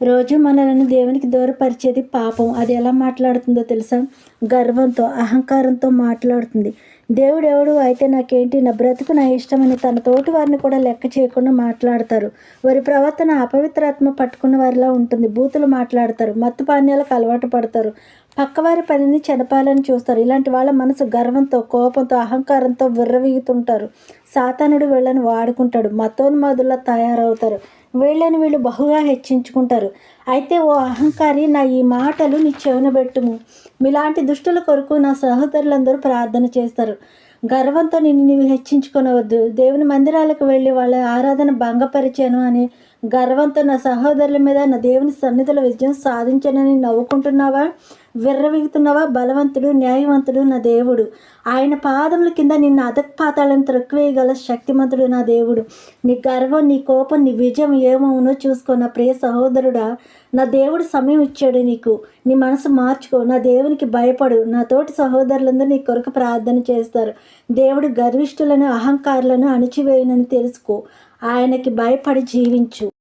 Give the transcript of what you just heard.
రోజు మనలను దేవునికి దూరపరిచేది పాపం. అది ఎలా మాట్లాడుతుందో తెలుసా? గర్వంతో, అహంకారంతో మాట్లాడుతుంది. దేవుడెవడు అయితే నాకేంటి, నా బ్రతుకు నా ఇష్టమని తన తోటి వారిని కూడా లెక్క చేయకుండా మాట్లాడతారు. వారి ప్రవర్తన అపవిత్రాత్మ పట్టుకున్న వారిలా ఉంటుంది. బూతులు మాట్లాడతారు, మత్తు పానీయాలకు అలవాటు పడతారు, పక్కవారి పనిని చెడపాలని చూస్తారు. ఇలాంటి వాళ్ళ మనసు గర్వంతో, కోపంతో, అహంకారంతో విర్రవీగుతుంటారు. సాతానుడు వీళ్ళని వాడుకుంటాడు, మతోన్మాదుల్లా తయారవుతారు. వీళ్ళని వీళ్ళు బహుగా హెచ్చించుకుంటారు. అయితే ఓ అహంకారి, నా ఈ మాటలు నీ చెవిన పెట్టుము. మీలాంటి దుష్టుల కొరకు నా సహోదరులందరూ ప్రార్థన చేస్తారు. గర్వంతో నిన్ను నీవు హెచ్చించుకొనవద్దు. దేవుని మందిరాలకు వెళ్ళి వాళ్ళ ఆరాధన భంగపరిచాను అని గర్వంతో నా సహోదరుల మీద నా దేవుని సన్నిధిలో విజయం సాధించానని నవ్వుకుంటున్నావా? విర్రవీగుతున్నావా? బలవంతుడు, న్యాయవంతుడు నా దేవుడు. ఆయన పాదముల కింద నిన్ను అధపాతాలను త్రొక్కివేయగల శక్తిమంతుడు నా దేవుడు. నీ గర్వం, నీ కోపం, నీ విజయం ఏమవునో చూసుకో నా ప్రియ సహోదరుడా. నా దేవుడు సమయం ఇచ్చాడు నీకు. నీ మనసు మార్చుకో. నా దేవునికి భయపడు. నా తోటి సహోదరులందరూ నీ కొరకు ప్రార్థన చేస్తారు. దేవుడు గర్విష్ఠులను, అహంకారులను అణిచివేయనని తెలుసుకో. ఆయనకి భయపడి జీవించు.